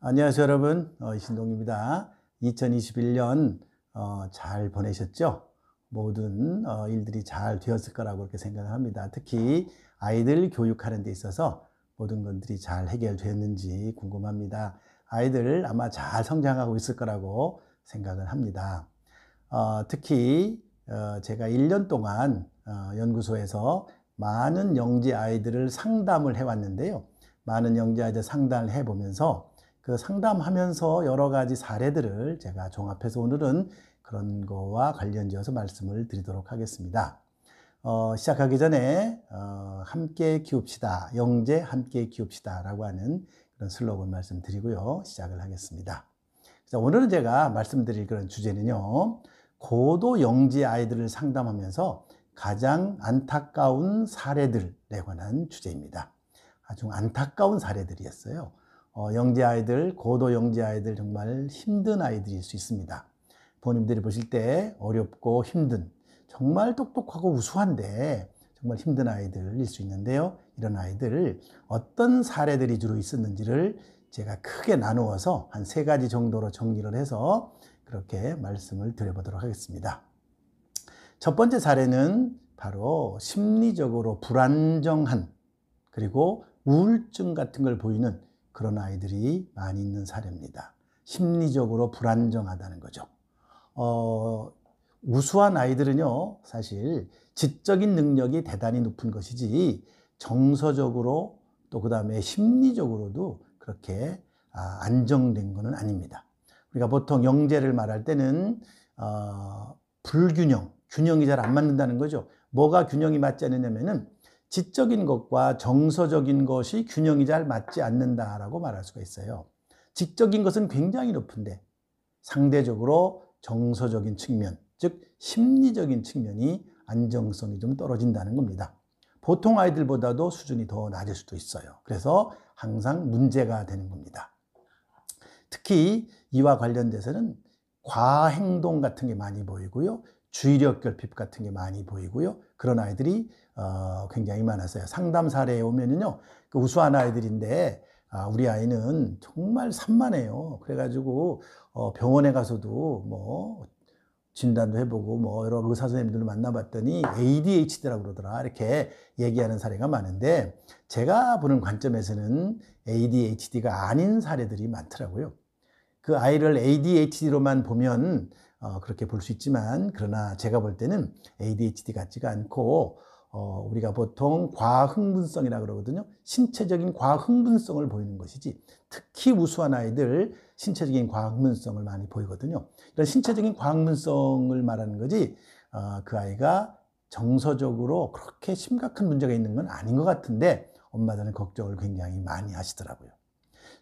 안녕하세요 여러분, 이신동입니다. 2021년 잘 보내셨죠? 모든 일들이 잘 되었을 거라고 그렇게 생각을 합니다. 특히 아이들 교육하는 데 있어서 모든 것들이 잘 해결되었는지 궁금합니다. 아이들 아마 잘 성장하고 있을 거라고 생각을 합니다. 특히 제가 1년 동안 연구소에서 많은 영재 아이들을 상담을 해왔는데요. 많은 영재 아이들 상담을 해보면서 그 상담하면서 여러 가지 사례들을 제가 종합해서 오늘은 그런 거와 관련지어서 말씀을 드리도록 하겠습니다. 시작하기 전에 함께 키웁시다. 영재 함께 키웁시다 라고 하는 그런 슬로건 말씀드리고요. 시작을 하겠습니다. 그래서 오늘은 제가 말씀드릴 그런 주제는요. 고도 영재 아이들을 상담하면서 가장 안타까운 사례들에 관한 주제입니다. 아주 안타까운 사례들이었어요. 영재 아이들, 고도 영재 아이들 정말 힘든 아이들일 수 있습니다. 부모님들이 보실 때 어렵고 힘든, 정말 똑똑하고 우수한데 정말 힘든 아이들일 수 있는데요. 이런 아이들 어떤 사례들이 주로 있었는지를 제가 크게 나누어서 한 3가지 정도로 정리를 해서 그렇게 말씀을 드려보도록 하겠습니다. 첫 번째 사례는 바로 심리적으로 불안정한 그리고 우울증 같은 걸 보이는 그런 아이들이 많이 있는 사례입니다. 심리적으로 불안정하다는 거죠. 우수한 아이들은요, 사실 지적인 능력이 대단히 높은 것이지 정서적으로 또 그 다음에 심리적으로도 그렇게 안정된 것은 아닙니다. 우리가 보통 영재를 말할 때는 불균형, 균형이 잘 안 맞는다는 거죠. 뭐가 균형이 맞지 않느냐면은 지적인 것과 정서적인 것이 균형이 잘 맞지 않는다라고 말할 수가 있어요. 지적인 것은 굉장히 높은데 상대적으로 정서적인 측면, 즉 심리적인 측면이 안정성이 좀 떨어진다는 겁니다. 보통 아이들보다도 수준이 더 낮을 수도 있어요. 그래서 항상 문제가 되는 겁니다. 특히 이와 관련돼서는 과행동 같은 게 많이 보이고요. 주의력 결핍 같은 게 많이 보이고요. 그런 아이들이 굉장히 많았어요. 상담 사례에 오면은요, 그 우수한 아이들인데 우리 아이는 정말 산만해요. 그래가지고 병원에 가서도 뭐 진단도 해보고 뭐 여러 의사 선생님들을 만나봤더니 ADHD라고 그러더라 이렇게 얘기하는 사례가 많은데 제가 보는 관점에서는 ADHD가 아닌 사례들이 많더라고요. 그 아이를 ADHD로만 보면 그렇게 볼 수 있지만 그러나 제가 볼 때는 ADHD 같지가 않고 우리가 보통 과흥분성이라고 그러거든요. 신체적인 과흥분성을 보이는 것이지 특히 우수한 아이들 신체적인 과흥분성을 많이 보이거든요. 이런 신체적인 과흥분성을 말하는 거지 그 아이가 정서적으로 그렇게 심각한 문제가 있는 건 아닌 것 같은데 엄마들은 걱정을 굉장히 많이 하시더라고요.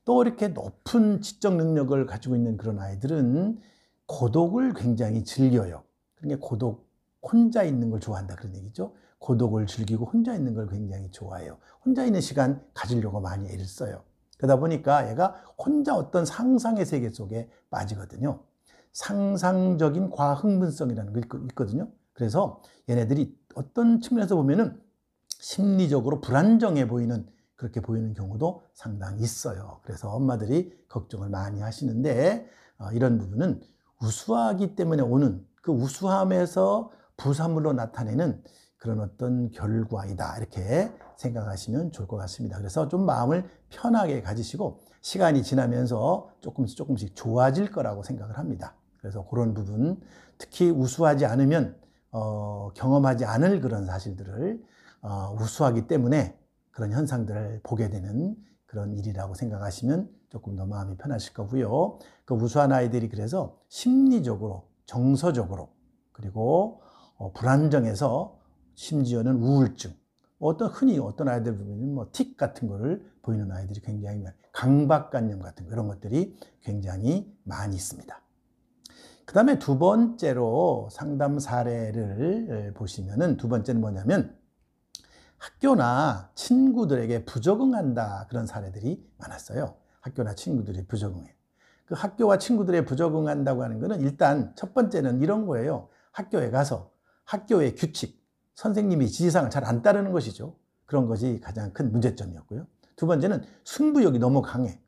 또 이렇게 높은 지적 능력을 가지고 있는 그런 아이들은 고독을 굉장히 즐겨요. 그러니까 고독, 혼자 있는 걸 좋아한다 그런 얘기죠. 고독을 즐기고 혼자 있는 걸 굉장히 좋아해요. 혼자 있는 시간 가지려고 많이 애를 써요. 그러다 보니까 얘가 혼자 어떤 상상의 세계 속에 빠지거든요. 상상적인 과흥분성이라는 게 있거든요. 그래서 얘네들이 어떤 측면에서 보면은 심리적으로 불안정해 보이는 그렇게 보이는 경우도 상당히 있어요. 그래서 엄마들이 걱정을 많이 하시는데 이런 부분은 우수하기 때문에 오는 그 우수함에서 부산물로 나타내는 그런 어떤 결과이다 이렇게 생각하시면 좋을 것 같습니다. 그래서 좀 마음을 편하게 가지시고 시간이 지나면서 조금씩 좋아질 거라고 생각을 합니다. 그래서 그런 부분 특히 우수하지 않으면 경험하지 않을 그런 사실들을 우수하기 때문에 그런 현상들을 보게 되는 그런 일이라고 생각하시면 조금 더 마음이 편하실 거고요. 그 우수한 아이들이 그래서 심리적으로, 정서적으로, 그리고 불안정해서 심지어는 우울증, 흔히 어떤 아이들 보면 뭐 틱 같은 거를 보이는 아이들이 굉장히 많아요. 강박관념 같은 거, 이런 것들이 굉장히 많이 있습니다. 그 다음에 두 번째로 상담 사례를 보시면은 두 번째는 뭐냐면 학교나 친구들에게 부적응한다 그런 사례들이 많았어요. 학교나 친구들이 부적응해요. 그 학교와 친구들에 부적응한다고 하는 거는 일단 첫 번째는 이런 거예요. 학교에 가서 학교의 규칙, 선생님이 지시사항을 잘 안 따르는 것이죠. 그런 것이 가장 큰 문제점이었고요. 두 번째는 승부욕이 너무 강해.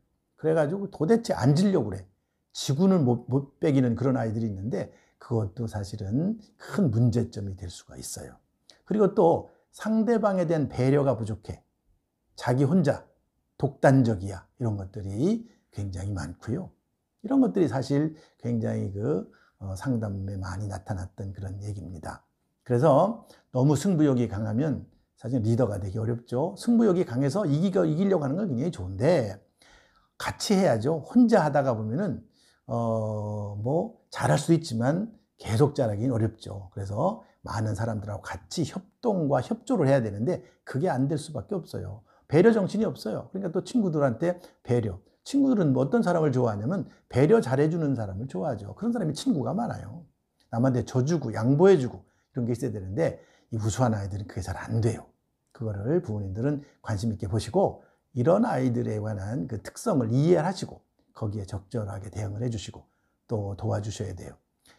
그래가지고 도대체 앉으려고 그래. 지구는 못 빼기는 그런 아이들이 있는데 그것도 사실은 큰 문제점이 될 수가 있어요. 그리고 또 상대방에 대한 배려가 부족해. 자기 혼자 독단적이야. 이런 것들이 굉장히 많고요. 이런 것들이 사실 굉장히 상담에 많이 나타났던 그런 얘기입니다. 그래서 너무 승부욕이 강하면 사실 리더가 되기 어렵죠. 승부욕이 강해서 이기려고 하는 건 굉장히 좋은데 같이 해야죠. 혼자 하다가 보면은 잘할 수 있지만 계속 잘하기는 어렵죠. 그래서 많은 사람들하고 같이 협동과 협조를 해야 되는데 그게 안 될 수밖에 없어요. 배려 정신이 없어요. 그러니까 또 친구들한테 배려. 친구들은 뭐 어떤 사람을 좋아하냐면 배려 잘해주는 사람을 좋아하죠. 그런 사람이 친구가 많아요. 남한테 져주고 양보해주고 이런 게 있어야 되는데 이 우수한 아이들은 그게 잘 안 돼요. 그거를 부모님들은 관심 있게 보시고 이런 아이들에 관한 그 특성을 이해하시고 거기에 적절하게 대응을 해주시고 또 도와주셔야 돼요.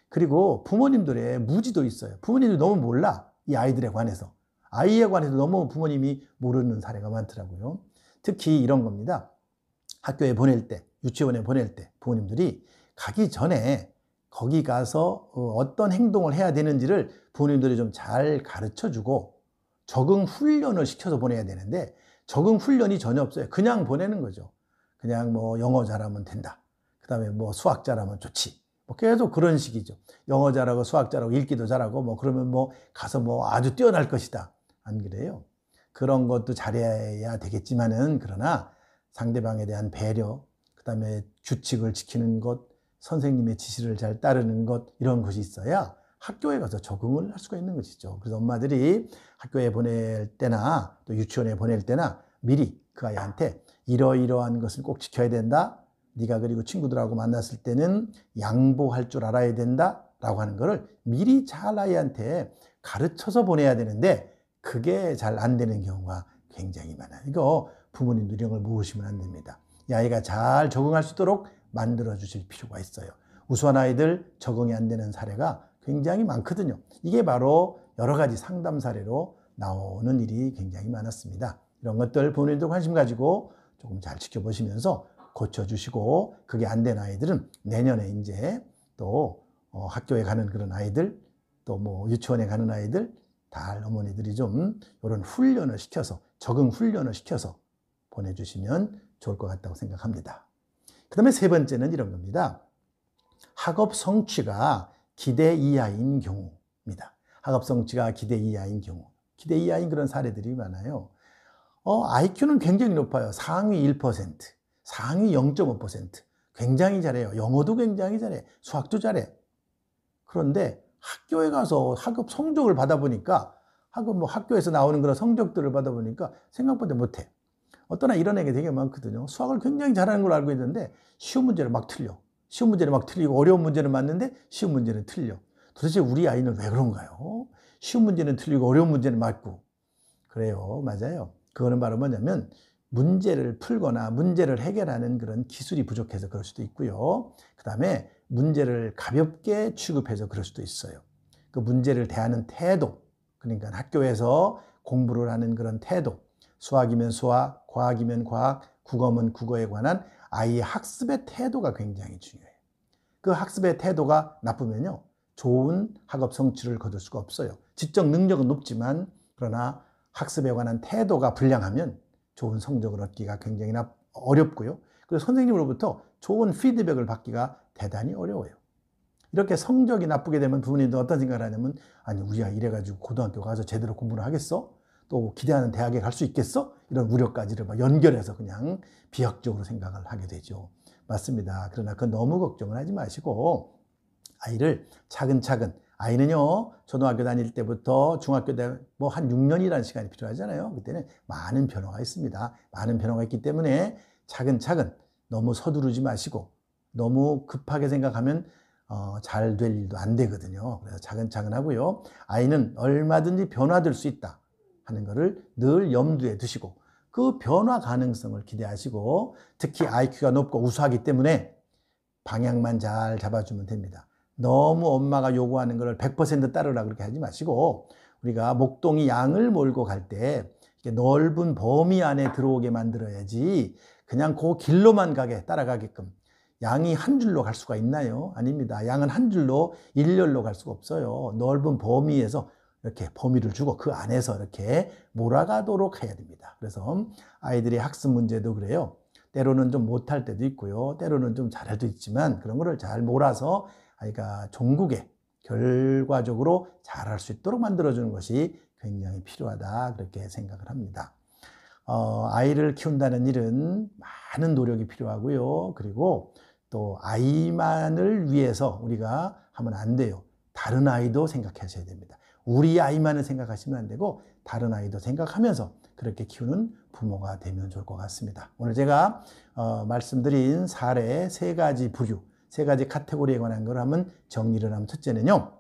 그리고 부모님들의 무지도 있어요. 부모님들이 너무 몰라. 이 아이들에 관해서. 아이에 관해서 너무 부모님이 모르는 사례가 많더라고요. 특히 이런 겁니다. 학교에 보낼 때, 유치원에 보낼 때 부모님들이 가기 전에 거기 가서 어떤 행동을 해야 되는지를 부모님들이 좀 잘 가르쳐주고 적응 훈련을 시켜서 보내야 되는데 적응 훈련이 전혀 없어요. 그냥 보내는 거죠. 그냥 뭐 영어 잘하면 된다. 그 다음에 뭐 수학 잘하면 좋지. 뭐 계속 그런 식이죠. 영어 잘하고 수학 잘하고 읽기도 잘하고 뭐 그러면 뭐 가서 뭐 아주 뛰어날 것이다. 안 그래요? 그런 것도 잘해야 되겠지만은 그러나 상대방에 대한 배려, 그 다음에 규칙을 지키는 것, 선생님의 지시를 잘 따르는 것 이런 것이 있어야 학교에 가서 적응을 할 수가 있는 것이죠. 그래서 엄마들이 학교에 보낼 때나 또 유치원에 보낼 때나 미리 그 아이한테 이러이러한 것을 꼭 지켜야 된다. 네가 그리고 친구들하고 만났을 때는 양보할 줄 알아야 된다. 라고 하는 거를 미리 잘 아이한테 가르쳐서 보내야 되는데 그게 잘 안 되는 경우가 굉장히 많아요. 이거 부모님들이 이런 걸 모르시면 안 됩니다. 이 아이가 잘 적응할 수 있도록 만들어 주실 필요가 있어요. 우수한 아이들 적응이 안 되는 사례가 굉장히 많거든요. 이게 바로 여러 가지 상담 사례로 나오는 일이 굉장히 많았습니다. 이런 것들 부모님들 관심 가지고 조금 잘 지켜보시면서 고쳐주시고 그게 안 된 아이들은 내년에 이제 또 학교에 가는 그런 아이들 또 뭐 유치원에 가는 아이들 다 어머니들이 좀 이런 훈련을 시켜서 적응 훈련을 시켜서 보내주시면 좋을 것 같다고 생각합니다. 그 다음에 세 번째는 이런 겁니다. 학업 성취가 기대 이하인 경우입니다. 학업 성취가 기대 이하인 경우. 기대 이하인 그런 사례들이 많아요. IQ는 굉장히 높아요. 상위 1%, 상위 0.5%. 굉장히 잘해요. 영어도 굉장히 잘해. 수학도 잘해. 그런데 학교에 가서 학업 성적을 받아보니까 학교에서 나오는 그런 성적들을 받아보니까 생각보다 못해. 어떤 아이 이런 애가 되게 많거든요. 수학을 굉장히 잘하는 걸 알고 있는데 쉬운 문제를 막 틀려. 쉬운 문제를 막 틀리고 어려운 문제는 맞는데 쉬운 문제는 틀려. 도대체 우리 아이는 왜 그런가요? 쉬운 문제는 틀리고 어려운 문제는 맞고. 그래요. 맞아요. 그거는 바로 뭐냐면 문제를 풀거나 문제를 해결하는 그런 기술이 부족해서 그럴 수도 있고요. 그 다음에 문제를 가볍게 취급해서 그럴 수도 있어요. 그 문제를 대하는 태도, 그러니까 학교에서 공부를 하는 그런 태도, 수학이면 수학, 과학이면 과학, 국어면 국어에 관한 아이의 학습의 태도가 굉장히 중요해요. 그 학습의 태도가 나쁘면요, 좋은 학업 성취를 거둘 수가 없어요. 지적 능력은 높지만 그러나 학습에 관한 태도가 불량하면 좋은 성적을 얻기가 굉장히 어렵고요. 그래서 선생님으로부터 좋은 피드백을 받기가 대단히 어려워요. 이렇게 성적이 나쁘게 되면 부모님도 어떤 생각을 하냐면 아니 우리 아이 이래가지고 고등학교 가서 제대로 공부를 하겠어? 또 기대하는 대학에 갈 수 있겠어? 이런 우려까지를 막 연결해서 그냥 비약적으로 생각을 하게 되죠. 맞습니다. 그러나 그 너무 걱정을 하지 마시고 아이를 차근차근 아이는요 초등학교 다닐 때부터 중학교 때 뭐 한 6년이라는 시간이 필요하잖아요. 그때는 많은 변화가 있습니다. 많은 변화가 있기 때문에 차근차근 너무 서두르지 마시고 너무 급하게 생각하면 잘 될 일도 안 되거든요. 그래서 차근차근 하고요. 아이는 얼마든지 변화될 수 있다 하는 것을 늘 염두에 두시고 그 변화 가능성을 기대하시고 특히 IQ가 높고 우수하기 때문에 방향만 잘 잡아주면 됩니다. 너무 엄마가 요구하는 것을 100% 따르라 그렇게 하지 마시고 우리가 목동이 양을 몰고 갈 때 넓은 범위 안에 들어오게 만들어야지 그냥 그 길로만 따라가게끔. 양이 한 줄로 갈 수가 있나요? 아닙니다. 양은 한 줄로 일렬로 갈 수가 없어요. 넓은 범위에서 이렇게 범위를 주고 그 안에서 이렇게 몰아가도록 해야 됩니다. 그래서 아이들의 학습 문제도 그래요. 때로는 좀 못할 때도 있고요. 때로는 좀 잘할 때도 있지만 그런 거를 잘 몰아서 아이가 종국에 결과적으로 잘할 수 있도록 만들어주는 것이 굉장히 필요하다, 그렇게 생각을 합니다. 아이를 키운다는 일은 많은 노력이 필요하고요. 그리고 또 아이만을 위해서 우리가 하면 안 돼요. 다른 아이도 생각하셔야 됩니다. 우리 아이만을 생각하시면 안 되고 다른 아이도 생각하면서 그렇게 키우는 부모가 되면 좋을 것 같습니다. 오늘 제가 말씀드린 사례 3가지 부류, 3가지 카테고리에 관한 걸 한번 정리를 하면, 첫째는요,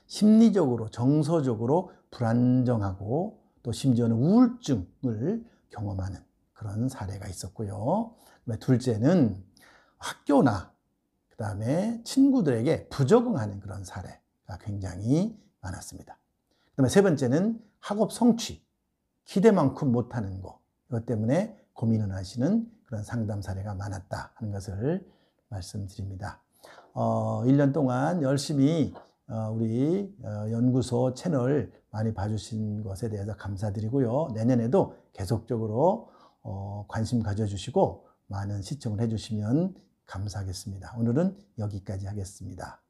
심리적으로 정서적으로 불안정하고 또 심지어는 우울증을 경험하는 그런 사례가 있었고요. 둘째는 학교나 그 다음에 친구들에게 부적응하는 그런 사례가 굉장히 많았습니다. 그 다음에 3번째는 학업 성취, 기대만큼 못하는 거, 이것 때문에 고민을 하시는 그런 상담 사례가 많았다 하는 것을 말씀드립니다. 1년 동안 열심히 우리 연구소 채널 많이 봐주신 것에 대해서 감사드리고요. 내년에도 계속적으로 관심 가져주시고 많은 시청을 해주시면 감사하겠습니다. 오늘은 여기까지 하겠습니다.